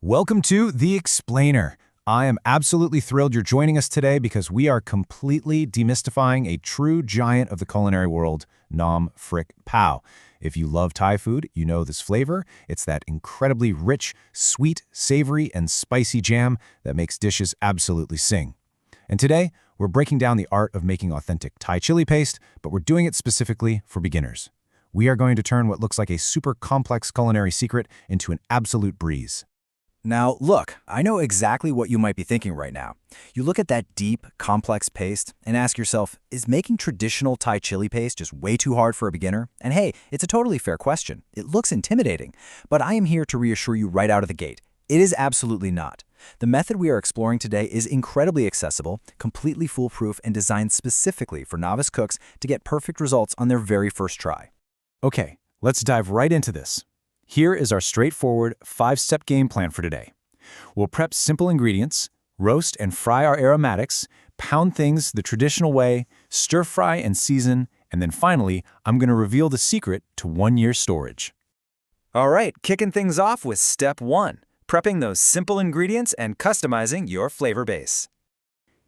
Welcome to The Explainer. I am absolutely thrilled you're joining us today because we are completely demystifying a true giant of the culinary world, Phrik Phao. If you love Thai food, you know this flavor. It's that incredibly rich, sweet, savory, and spicy jam that makes dishes absolutely sing. And today, we're breaking down the art of making authentic Thai chili paste, but we're doing it specifically for beginners. We are going to turn what looks like a super complex culinary secret into an absolute breeze. Now, look, I know exactly what you might be thinking right now. You look at that deep, complex paste and ask yourself, is making traditional Thai chili paste just way too hard for a beginner? And hey, it's a totally fair question. It looks intimidating, but I am here to reassure you right out of the gate. It is absolutely not. The method we are exploring today is incredibly accessible, completely foolproof, and designed specifically for novice cooks to get perfect results on their very first try. Okay, let's dive right into this. Here is our straightforward 5-step game plan for today. We'll prep simple ingredients, roast and fry our aromatics, pound things the traditional way, stir fry and season, and then finally, I'm going to reveal the secret to 1 year storage. All right, kicking things off with step 1, prepping those simple ingredients and customizing your flavor base.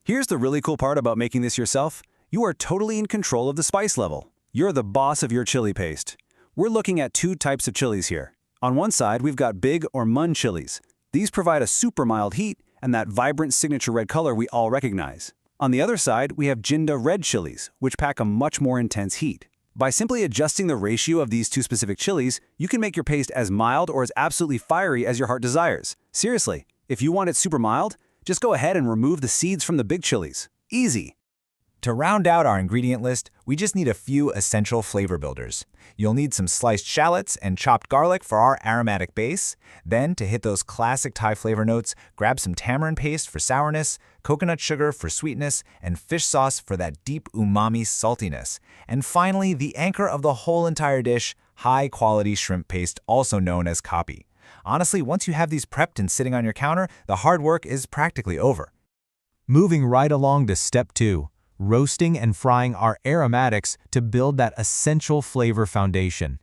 Here's the really cool part about making this yourself. You are totally in control of the spice level. You're the boss of your chili paste. We're looking at 2 types of chilies here. On one side, we've got big or mun chilies. These provide a super mild heat and that vibrant signature red color we all recognize. On the other side, we have Jinda red chilies, which pack a much more intense heat. By simply adjusting the ratio of these 2 specific chilies, you can make your paste as mild or as absolutely fiery as your heart desires. Seriously, if you want it super mild, just go ahead and remove the seeds from the big chilies. Easy. To round out our ingredient list, we just need a few essential flavor builders. You'll need some sliced shallots and chopped garlic for our aromatic base. Then, to hit those classic Thai flavor notes, grab some tamarind paste for sourness, coconut sugar for sweetness, and fish sauce for that deep umami saltiness. And finally, the anchor of the whole entire dish, high-quality shrimp paste, also known as kapi. Honestly, once you have these prepped and sitting on your counter, the hard work is practically over. Moving right along to step 2. Roasting and frying our aromatics to build that essential flavor foundation.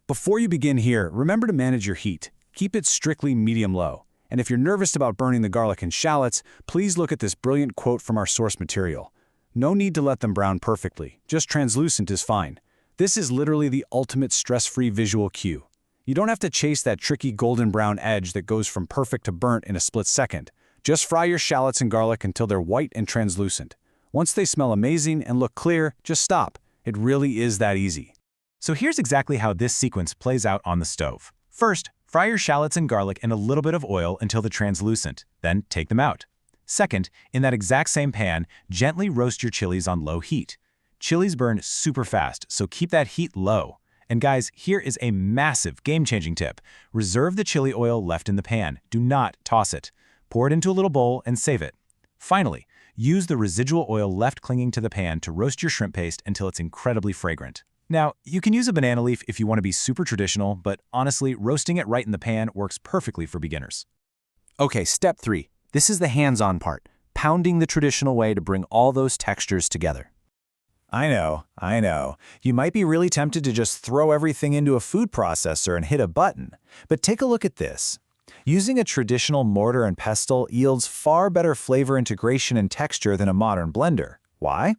Before you begin here, remember to manage your heat. Keep it strictly medium-low. And if you're nervous about burning the garlic and shallots, please look at this brilliant quote from our source material. No need to let them brown perfectly. Just translucent is fine. This is literally the ultimate stress-free visual cue. You don't have to chase that tricky golden brown edge that goes from perfect to burnt in a split second. Just fry your shallots and garlic until they're white and translucent. Once they smell amazing and look clear, just stop. It really is that easy. So here's exactly how this sequence plays out on the stove. First, fry your shallots and garlic in a little bit of oil until they're translucent, then take them out. Second, in that exact same pan, gently roast your chilies on low heat. Chilies burn super fast, so keep that heat low. And guys, here is a massive game-changing tip. Reserve the chili oil left in the pan. Do not toss it. Pour it into a little bowl and save it. Finally, use the residual oil left clinging to the pan to roast your shrimp paste until it's incredibly fragrant. Now, you can use a banana leaf if you want to be super traditional, but honestly, roasting it right in the pan works perfectly for beginners. Okay, step 3. This is the hands-on part, pounding the traditional way to bring all those textures together. I know. You might be really tempted to just throw everything into a food processor and hit a button. But take a look at this. Using a traditional mortar and pestle yields far better flavor integration and texture than a modern blender. Why?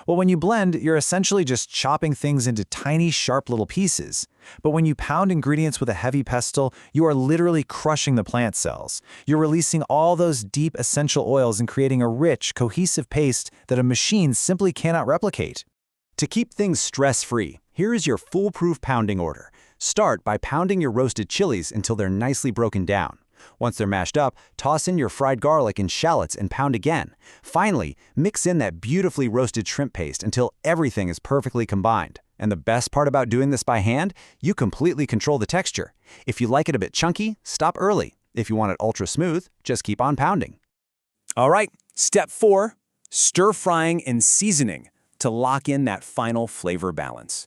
Well, when you blend, you're essentially just chopping things into tiny, sharp little pieces. But when you pound ingredients with a heavy pestle, you are literally crushing the plant cells. You're releasing all those deep, essential oils and creating a rich, cohesive paste that a machine simply cannot replicate. To keep things stress-free, here is your foolproof pounding order. Start by pounding your roasted chilies until they're nicely broken down. Once they're mashed up, toss in your fried garlic and shallots and pound again. Finally, mix in that beautifully roasted shrimp paste until everything is perfectly combined. And the best part about doing this by hand, you completely control the texture. If you like it a bit chunky, stop early. If you want it ultra smooth, just keep on pounding. All right, step 4, stir frying and seasoning to lock in that final flavor balance.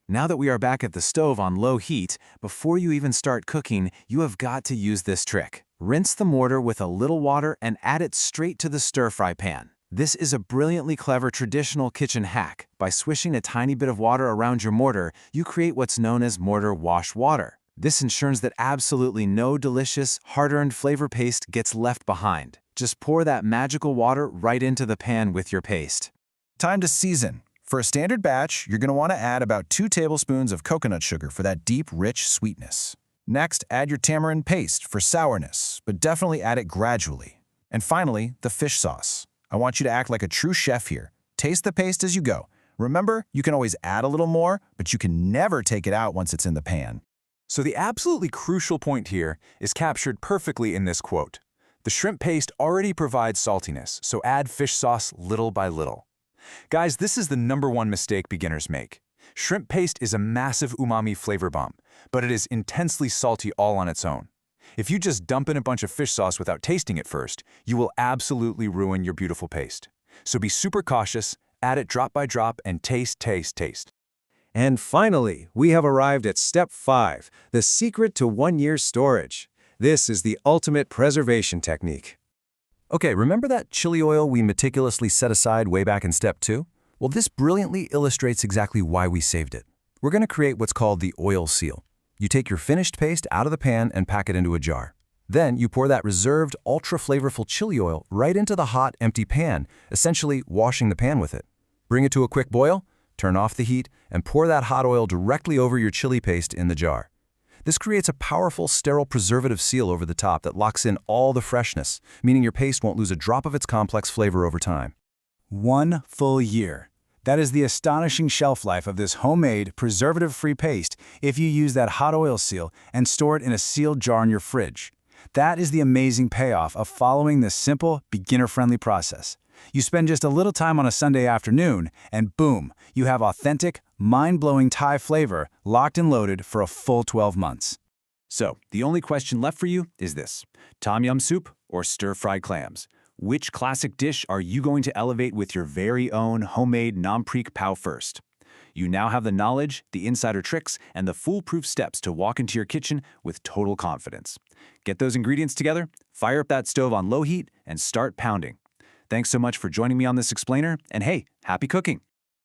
Now that we are back at the stove on low heat, before you even start cooking, you have got to use this trick. Rinse the mortar with a little water and add it straight to the stir-fry pan. This is a brilliantly clever traditional kitchen hack. By swishing a tiny bit of water around your mortar, you create what's known as mortar wash water. This ensures that absolutely no delicious, hard-earned flavor paste gets left behind. Just pour that magical water right into the pan with your paste. Time to season. For a standard batch, you're going to want to add about 2 tablespoons of coconut sugar for that deep, rich sweetness. Next, add your tamarind paste for sourness, but definitely add it gradually. And finally, the fish sauce. I want you to act like a true chef here. Taste the paste as you go. Remember, you can always add a little more, but you can never take it out once it's in the pan. So the absolutely crucial point here is captured perfectly in this quote. The shrimp paste already provides saltiness, so add fish sauce little by little. Guys, this is the #1 mistake beginners make. Shrimp paste is a massive umami flavor bomb, but it is intensely salty all on its own. If you just dump in a bunch of fish sauce without tasting it first, you will absolutely ruin your beautiful paste. So be super cautious, add it drop by drop, and taste, taste, taste. And finally, we have arrived at step 5, the secret to 1-year storage. This is the ultimate preservation technique. Okay, remember that chili oil we meticulously set aside way back in step 2? Well, this brilliantly illustrates exactly why we saved it. We're going to create what's called the oil seal. You take your finished paste out of the pan and pack it into a jar. Then you pour that reserved, ultra-flavorful chili oil right into the hot, empty pan, essentially washing the pan with it. Bring it to a quick boil, turn off the heat, and pour that hot oil directly over your chili paste in the jar. This creates a powerful, sterile preservative seal over the top that locks in all the freshness, meaning your paste won't lose a drop of its complex flavor over time. 1 full year. That is the astonishing shelf life of this homemade, preservative-free paste if you use that hot oil seal and store it in a sealed jar in your fridge. That is the amazing payoff of following this simple, beginner-friendly process. You spend just a little time on a Sunday afternoon, and boom, you have authentic, mind-blowing Thai flavor locked and loaded for a full 12 months. So, the only question left for you is this: Tom Yum soup or stir-fried clams? Which classic dish are you going to elevate with your very own homemade Phrik Phao first? You now have the knowledge, the insider tricks, and the foolproof steps to walk into your kitchen with total confidence. Get those ingredients together, fire up that stove on low heat, and start pounding. Thanks so much for joining me on this explainer, and hey, happy cooking!